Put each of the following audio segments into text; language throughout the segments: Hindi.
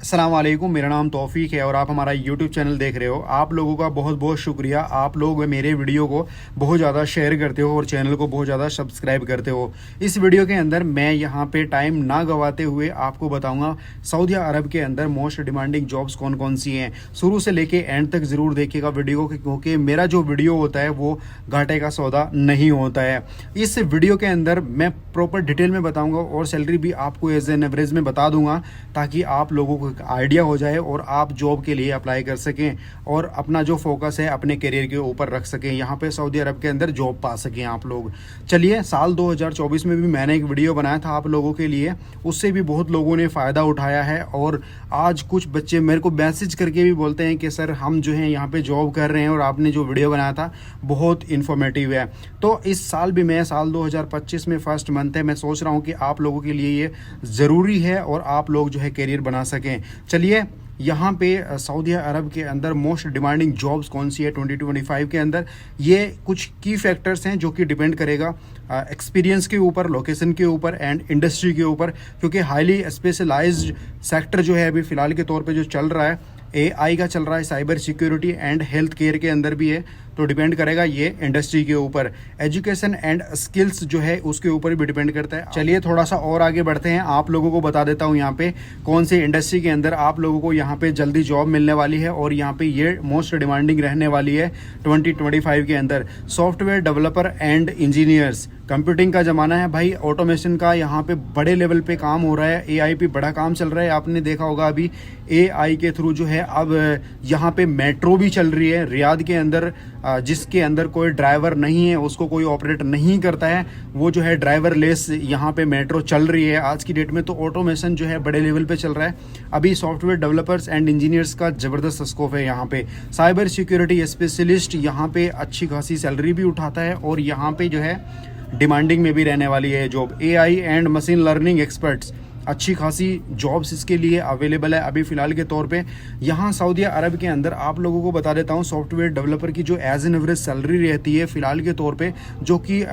अस्सलाम वालेकुम, मेरा नाम तौफीक है और आप हमारा यूट्यूब चैनल देख रहे हो। आप लोगों का बहुत बहुत शुक्रिया। आप लोग मेरे वीडियो को बहुत ज़्यादा शेयर करते हो और चैनल को बहुत ज़्यादा सब्सक्राइब करते हो। इस वीडियो के अंदर मैं यहाँ पे टाइम ना गवाते हुए आपको बताऊँगा सऊदी अरब के अंदर मोस्ट डिमांडिंग जॉब्स कौन कौन सी हैं। शुरू से लेके एंड तक ज़रूर देखिएगा वीडियो को, क्योंकि मेरा जो वीडियो होता है वो घाटे का सौदा नहीं होता है। इस वीडियो के अंदर मैं प्रॉपर डिटेल में बताऊँगा और सैलरी भी आपको एज एन एवरेज में बता दूँगा, ताकि आप लोगों को आइडिया हो जाए और आप जॉब के लिए अप्लाई कर सकें और अपना जो फोकस है अपने करियर के ऊपर रख सकें, यहाँ पे सऊदी अरब के अंदर जॉब पा सकें आप लोग। चलिए, साल 2024 में भी मैंने एक वीडियो बनाया था आप लोगों के लिए, उससे भी बहुत लोगों ने फ़ायदा उठाया है। और आज कुछ बच्चे मेरे को मैसेज करके भी बोलते हैं कि सर हम जो है यहाँ पे जॉब कर रहे हैं और आपने जो वीडियो बनाया था बहुत इन्फॉर्मेटिव है। तो इस साल भी मैं साल 2025 में फर्स्ट मंथ है, मैं सोच रहा हूँ कि आप लोगों के लिए ये ज़रूरी है और आप लोग जो है करियर बना सकें। चलिए, यहाँ पे सऊदी अरब के अंदर मोस्ट डिमांडिंग जॉब्स कौन सी है 2025 के अंदर, ये कुछ की फैक्टर्स हैं जो कि डिपेंड करेगा एक्सपीरियंस के ऊपर, लोकेशन के ऊपर एंड इंडस्ट्री के ऊपर। क्योंकि हाईली स्पेशलाइज्ड सेक्टर जो है अभी फ़िलहाल के तौर पे जो चल रहा है AI का चल रहा है, cyber security and health care के अंदर भी है, तो डिपेंड करेगा ये इंडस्ट्री के ऊपर। एजुकेशन एंड स्किल्स जो है उसके ऊपर भी डिपेंड करता है। चलिए थोड़ा सा और आगे बढ़ते हैं, आप लोगों को बता देता हूँ यहाँ पे कौन सी इंडस्ट्री के अंदर आप लोगों को यहाँ पे जल्दी जॉब मिलने वाली है और यहाँ पे ये मोस्ट डिमांडिंग रहने वाली है 2025 के अंदर। Software developer and engineers, computing का ज़माना है भाई, ऑटोमेशन का यहाँ पे बड़े लेवल पे काम हो रहा है, AI पे बड़ा काम चल रहा है। आपने देखा होगा अभी AI के थ्रू जो है अब यहाँ पे मेट्रो भी चल रही है रियाद के अंदर, जिसके अंदर कोई ड्राइवर नहीं है, उसको कोई ऑपरेट नहीं करता है, वो जो है ड्राइवर लेस यहाँ पे मेट्रो चल रही है आज की डेट में। तो ऑटोमेशन जो है बड़े लेवल पे चल रहा है अभी। सॉफ्टवेयर डेवलपर्स एंड इंजीनियर्स का ज़बरदस्त स्कोप है यहाँ पे। साइबर सिक्योरिटी स्पेशलिस्ट यहाँ पे अच्छी खासी सैलरी भी उठाता है और यहाँ पे जो है डिमांडिंग में भी रहने वाली है job. AI and machine learning experts, अच्छी खासी जॉब्स इसके लिए अवेलेबल है अभी फ़िलहाल के तौर पे। यहाँ सऊदी अरब के अंदर आप लोगों को बता देता हूँ, सॉफ्टवेयर डेवलपर की जो एज एन एवरेज सैलरी रहती है फ़िलहाल के तौर पे, जो कि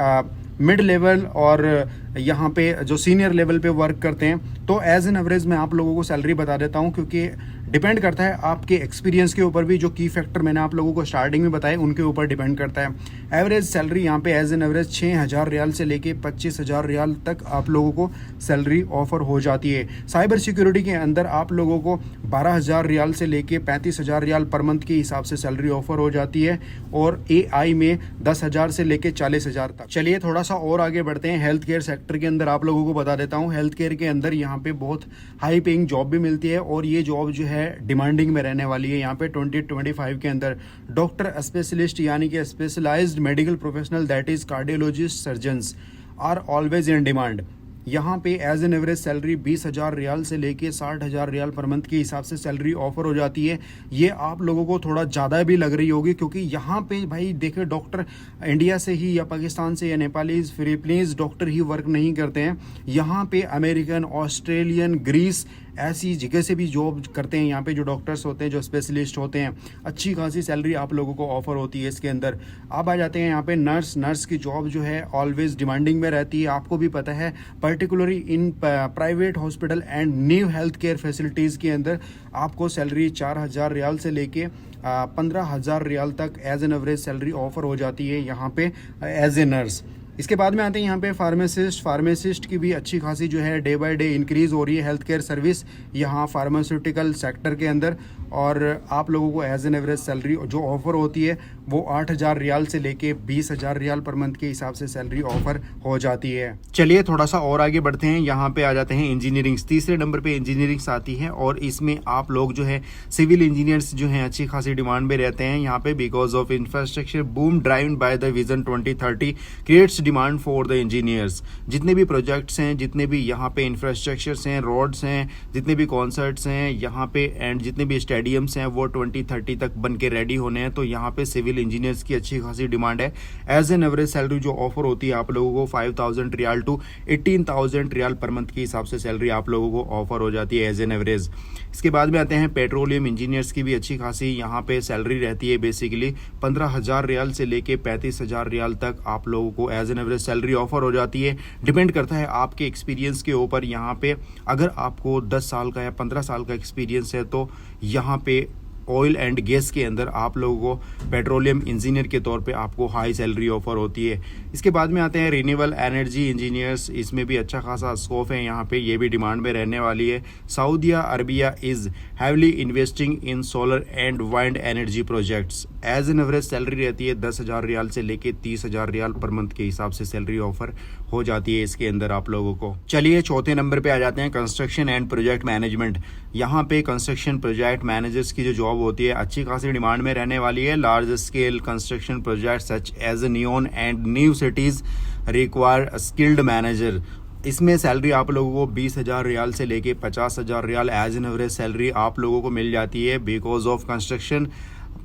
मिड लेवल और यहाँ पे जो सीनियर लेवल पे वर्क करते हैं, तो एज एन एवरेज मैं आप लोगों को सैलरी बता देता हूँ, क्योंकि डिपेंड करता है आपके एक्सपीरियंस के ऊपर भी। जो की फैक्टर मैंने आप लोगों को स्टार्टिंग में बताए उनके ऊपर डिपेंड करता है। एवरेज सैलरी यहाँ पे एज एन एवरेज 6,000 रियाल से लेके 25,000 रियाल तक आप लोगों को सैलरी ऑफर हो जाती है। साइबर सिक्योरिटी के अंदर आप लोगों को 12,000 रियाल से लेके 35,000 रियाल पर मंथ के हिसाब से सैलरी ऑफर हो जाती है और AI में 10,000 से लेके 40,000 तक। चलिए थोड़ा सा और आगे बढ़ते हैं। हेल्थ केयर सेक्टर के अंदर आप लोगों को बता देता हूँ, हेल्थ केयर के अंदर यहाँ पे बहुत हाई पेइंग जॉब भी मिलती है और ये जॉब जो है डिमांडिंग में रहने वाली है यहाँ पे 2025 के अंदर। डॉक्टर स्पेशलिस्ट यानी कि specialized medical professional, that is cardiologist, surgeons are always in demand. यहाँ पे as an average salary 20,000 riyal से लेके 60,000 रियाल पर मंथ के हिसाब से सैलरी ऑफर हो जाती है। ये आप लोगों को थोड़ा ज़्यादा भी लग रही होगी, क्योंकि यहाँ पे भाई देखिए डॉक्टर इंडिया से ही या पाकिस्तान से या नेपालीज, फिलीपींस डॉक्टर ही वर्क नहीं करते हैं। यहाँ पे अमेरिकन, ऑस्ट्रेलियन, ग्रीस ऐसी जगह से भी जॉब करते हैं यहाँ पे जो डॉक्टर्स होते हैं, जो स्पेशलिस्ट होते हैं। अच्छी खासी सैलरी आप लोगों को ऑफर होती है इसके अंदर। अब आ जाते हैं यहाँ पे नर्स की जॉब जो है ऑलवेज डिमांडिंग में रहती है, आपको भी पता है। Particularly in private hospital and new health care facilities के अंदर आपको सैलरी 4,000 रियाल से लेके 15,000 रियाल तक as an average salary offer हो जाती है यहाँ पे एज ए नर्स। इसके बाद में आते हैं यहाँ पे फार्मासिस्ट की भी अच्छी खासी जो है डे बाय डे इंक्रीज़ हो रही है हेल्थ केयर सर्विस यहाँ फार्मास्यूटिकल सेक्टर के अंदर। और आप लोगों को एज एन एवरेज सैलरी जो ऑफ़र होती है वो 8,000 रियाल से लेके 20,000 रियाल पर मंथ के हिसाब से सैलरी ऑफर हो जाती है। चलिए थोड़ा सा और आगे बढ़ते हैं, यहाँ पे आ जाते हैं इंजीनियरिंग। तीसरे नंबर पे इंजीनियरिंग आती है और इसमें आप लोग जो है सिविल इंजीनियर्स जो हैं अच्छी खासी डिमांड में रहते हैं यहाँ पे, because of infrastructure boom driven by the vision 2030 creates demand for the engineers. जितने भी प्रोजेक्ट्स हैं, जितने भी यहाँ पे इंफ्रास्ट्रक्चर्स हैं, रोड्स हैं, जितने भी कॉन्सर्ट्स हैं यहाँ पे एंड जितने भी स्टेडियम्स हैं वो 2030 तक बन के रेडी होने हैं। तो यहाँ पे सिविल इंजीनियर्स की अच्छी खासी डिमांड है। एज एन एवरेज सैलरी जो ऑफर होती है आप लोगों को 5,000 riyal to 18,000 riyal per month के हिसाब से सैलरी आप लोगों को ऑफर हो जाती है एज एन एवरेज। इसके बाद में आते हैं पेट्रोलियम इंजीनियर्स की भी अच्छी खासी यहाँ पे सैलरी रहती है। बेसिकली 15,000 रियाल से लेके 35,000 रियाल तक आप लोगों को as an an average salary offer हो जाती है। डिपेंड करता है आपके एक्सपीरियंस के ऊपर। यहाँ पे अगर आपको 10 साल का या 15 साल का एक्सपीरियंस है तो यहाँ पे ऑयल एंड गैस के अंदर आप लोगों को पेट्रोलियम इंजीनियर के तौर पे आपको हाई सैलरी ऑफर होती है। इसके बाद में आते हैं रिन्यूएबल एनर्जी इंजीनियर्स। इसमें भी अच्छा खासा स्कोप है, यहाँ पे ये भी डिमांड में रहने वाली है। Saudi Arabia is heavily investing in solar and wind energy projects. As an average salary रहती है 10,000 रियाल से लेके 30,000 रियाल पर मंथ के हिसाब से सैलरी ऑफर हो जाती है इसके अंदर आप लोगों को। चलिए चौथे नंबर पे आ जाते हैं, कंस्ट्रक्शन एंड प्रोजेक्ट मैनेजमेंट। यहाँ पे कंस्ट्रक्शन प्रोजेक्ट मैनेजर्स की जो जॉब होती है अच्छी खासी डिमांड में रहने वाली है। Large scale construction project such as NEOM and new cities require skilled manager. इसमें सैलरी आप लोगों को 20,000 रियाल से लेके 50,000 riyal as an average salary आप लोगों को मिल जाती है। Because of construction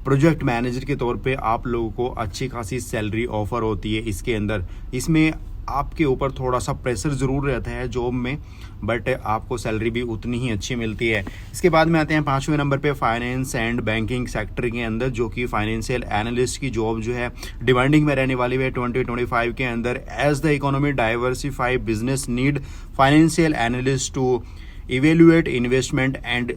project manager के तौर पे आप लोगों को अच्छी खासी सैलरी ऑफर होती है इसके अंदर। इसमें आपके ऊपर थोड़ा सा प्रेशर ज़रूर रहता है जॉब में, बट आपको सैलरी भी उतनी ही अच्छी मिलती है। इसके बाद में आते हैं 5वें नंबर पे फाइनेंस एंड बैंकिंग सेक्टर के अंदर, जो कि फाइनेंशियल एनालिस्ट की जॉब जो है डिमांडिंग में रहने वाली है 2025 के अंदर। As the economy diversify business need financial analyst to evaluate investment and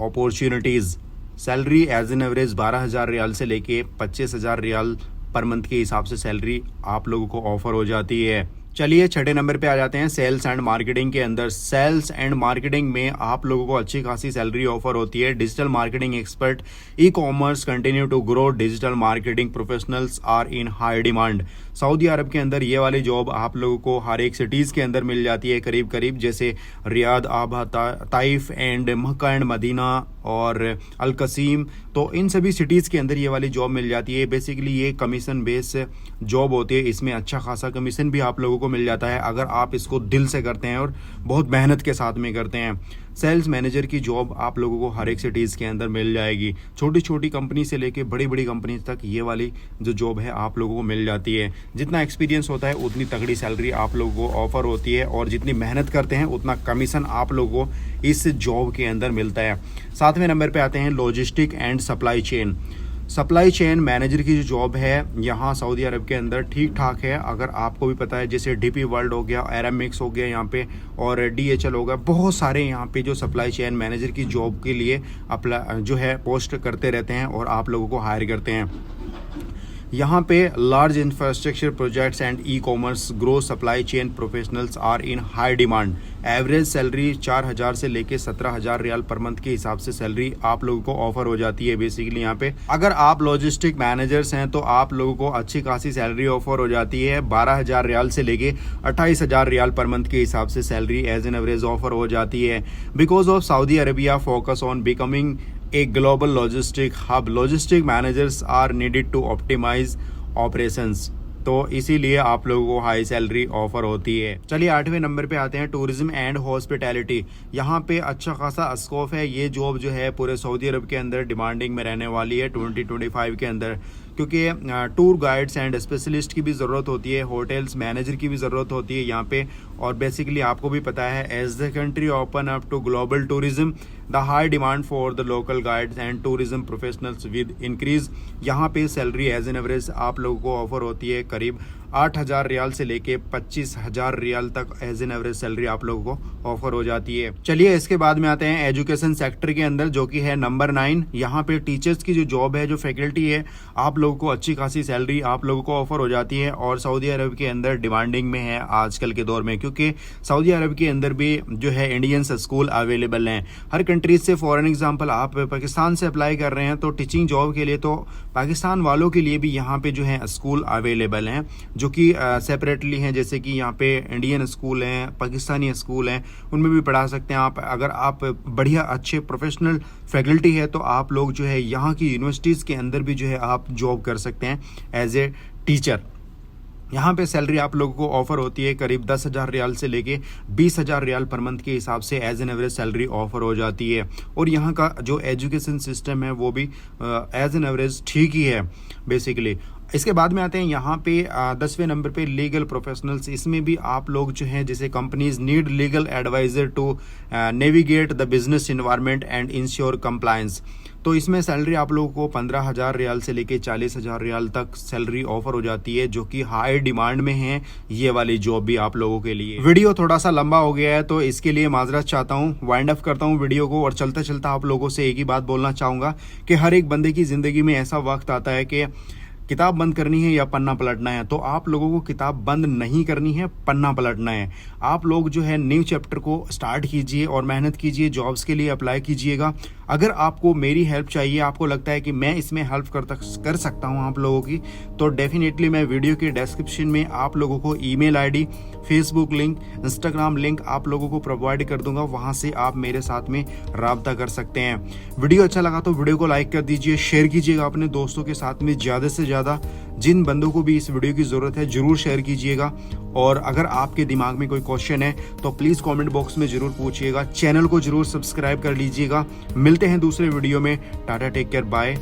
opportunities. Salary as an average 12,000 riyal से लेके 25,000 रियाल पर मंथ के हिसाब से सैलरी आप लोगों को ऑफर हो जाती है। चलिए 6ठे नंबर पे आ जाते हैं, सेल्स एंड मार्केटिंग के अंदर। सेल्स एंड मार्केटिंग में आप लोगों को अच्छी खासी सैलरी ऑफर होती है। Digital marketing expert, e-commerce continue to grow, digital marketing professionals are in high demand. Saudi Arabia के अंदर ये वाली जॉब आप लोगों को हर एक सिटीज़ के अंदर मिल जाती है करीब करीब, जैसे Riyadh, Abha, Taif and Makkah and Medina और अल कसीम। तो इन सभी सिटीज़ के अंदर ये वाली जॉब मिल जाती है। बेसिकली ये कमीशन बेस जॉब होती है। इसमें अच्छा खासा कमीशन भी आप लोगों को मिल जाता है अगर आप इसको दिल से करते हैं और बहुत मेहनत के साथ में करते हैं। सेल्स मैनेजर की जॉब आप लोगों को हर एक सिटीज़ के अंदर मिल जाएगी। छोटी छोटी कंपनी से लेके बड़ी बड़ी कंपनी तक ये वाली जो जॉब है आप लोगों को मिल जाती है। जितना एक्सपीरियंस होता है उतनी तगड़ी सैलरी आप लोगों को ऑफर होती है, और जितनी मेहनत करते हैं उतना कमीशन आप लोगों को इस जॉब के अंदर मिलता है। 7वें नंबर पे आते हैं logistic and supply chain. Supply chain manager की जो जॉब है यहाँ सऊदी अरब के अंदर ठीक ठाक है। अगर आपको भी पता है, जैसे डीपी वर्ल्ड हो गया, एरामिक्स हो गया यहाँ पे, और DHL हो गया, बहुत सारे यहाँ पे जो सप्लाई चेन मैनेजर की जॉब के लिए अप्लाई जो है पोस्ट करते रहते हैं और आप लोगों को हायर करते हैं। यहाँ पे large infrastructure projects and e commerce grow supply chain professionals are in high demand. Average salary 4,000 से लेके 17,000 रियाल पर मंथ के हिसाब से सैलरी आप लोगों को ऑफर हो जाती है। बेसिकली यहाँ पे अगर आप लॉजिस्टिक मैनेजर्स हैं तो आप लोगों को अच्छी खासी सैलरी ऑफर हो जाती है। 12,000 रियाल से लेके 28,000 रियाल पर मंथ के हिसाब से salary as an average offer हो जाती है। Because of Saudi Arabia focus on becoming a global logistic hub, logistic managers are needed to optimize operations। तो इसीलिए आप लोगों को हाई सैलरी ऑफर होती है। चलिए 8वें नंबर पे आते हैं, टूरिज्म एंड हॉस्पिटैलिटी। यहाँ पे अच्छा खासा स्कोप है। ये जॉब जो है पूरे सऊदी अरब के अंदर डिमांडिंग में रहने वाली है 2025 के अंदर, क्योंकि टूर गाइड्स एंड स्पेशलिस्ट की भी ज़रूरत होती है, होटल्स मैनेजर की भी ज़रूरत होती है यहाँ पे। और बेसिकली आपको भी पता है, as the country open up to global tourism the high demand for the local guides and tourism professionals with increase. यहाँ पे सैलरी एज एन एवरेज आप लोगों को ऑफर होती है करीब 8,000 रियाल से लेके 25,000 रियाल तक एज एन एवरेज सैलरी आप लोगों को ऑफर हो जाती है। चलिए इसके बाद में आते हैं एजुकेशन सेक्टर के अंदर, जो कि है नंबर 9। यहाँ पे टीचर्स की जो जॉब है, जो फैकल्टी है, आप लोगों को अच्छी खासी सैलरी आप लोगों को ऑफर हो जाती है और सऊदी अरब के अंदर डिमांडिंग में है आजकल के दौर में, क्योंकि सऊदी अरब के अंदर भी जो है इंडियन स्कूल अवेलेबल हैं हर कंट्रीज से। फॉर एग्जाम्पल आप पाकिस्तान से अप्लाई कर रहे हैं तो टीचिंग जॉब के लिए, तो पाकिस्तान वालों के लिए भी यहाँ पे जो है स्कूल अवेलेबल हैं, जो कि सेपरेटली हैं। जैसे कि यहाँ पे इंडियन स्कूल हैं, पाकिस्तानी स्कूल हैं, उनमें भी पढ़ा सकते हैं आप। अगर आप बढ़िया अच्छे प्रोफेशनल फैकल्टी है तो आप लोग जो है यहाँ की यूनिवर्सिटीज़ के अंदर भी जो है आप जॉब कर सकते हैं एज ए टीचर। यहाँ पे सैलरी आप लोगों को ऑफर होती है करीब 10,000 रियाल से लेके 20,000 रियाल पर मंथ के हिसाब से as an average salary offer हो जाती है। और यहाँ का जो एजुकेशन सिस्टम है वो भी एज एन एवरेज ठीक ही है बेसिकली। इसके बाद में आते हैं यहाँ पे 10वें नंबर पे लीगल प्रोफेशनल्स। इसमें भी आप लोग जो हैं, जैसे companies need legal advisor to navigate the business environment and ensure compliance. तो इसमें सैलरी आप लोगों को 15,000 रियाल से लेके 40,000 रियाल तक सैलरी ऑफर हो जाती है, जो कि हाई डिमांड में है ये वाली जॉब भी आप लोगों के लिए। वीडियो थोड़ा सा लंबा हो गया है तो इसके लिए माजरत चाहता हूँ। वाइंड अप करता हूँ वीडियो को और चलता चलता आप लोगों से एक ही बात बोलना चाहूँगा कि हर एक बंदे की ज़िंदगी में ऐसा वक्त आता है कि किताब बंद करनी है या पन्ना पलटना है। तो आप लोगों को किताब बंद नहीं करनी है, पन्ना पलटना है। आप लोग जो है न्यू चैप्टर को स्टार्ट कीजिए और मेहनत कीजिए, जॉब्स के लिए अप्लाई कीजिएगा। अगर आपको मेरी हेल्प चाहिए, आपको लगता है कि मैं इसमें हेल्प कर सकता हूं आप लोगों की, तो डेफिनेटली मैं वीडियो के डिस्क्रिप्शन में आप लोगों को email ID, Facebook link, Instagram link आप लोगों को प्रोवाइड कर दूंगा। वहां से आप मेरे साथ में राब्ता कर सकते हैं। वीडियो अच्छा लगा तो वीडियो को लाइक कर दीजिए, शेयर कीजिएगा अपने दोस्तों के साथ में। ज़्यादा से ज़्यादा जिन बंदों को भी इस वीडियो की ज़रूरत है ज़रूर शेयर कीजिएगा। और अगर आपके दिमाग में कोई क्वेश्चन है तो प्लीज़ कमेंट बॉक्स में ज़रूर पूछिएगा। चैनल को ज़रूर सब्सक्राइब कर लीजिएगा। मिलते हैं दूसरे वीडियो में। Tata, take care, bye.